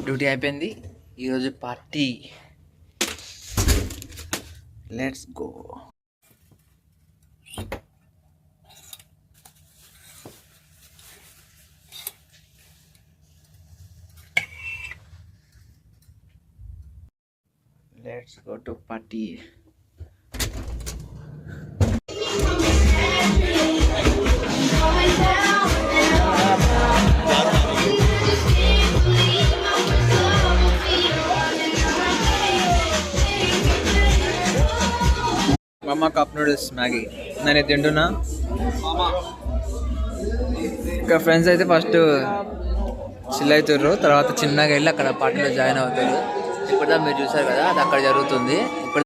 Duty అయిపోయింది. ఈరోజు party. Let's go. Let's go to party. మమ్మ కప్ నూడిల్స్ మ్యాగీ నేను తింటున్నా. ఇంకా ఫ్రెండ్స్ అయితే ఫస్ట్ చిల్ అవుతారు, తర్వాత చిన్నగా వెళ్ళి అక్కడ పార్టీలో జాయిన్ అవుతారు. ఇప్పుడు మీరు చూసారు కదా, అది అక్కడ జరుగుతుంది. ఇప్పుడు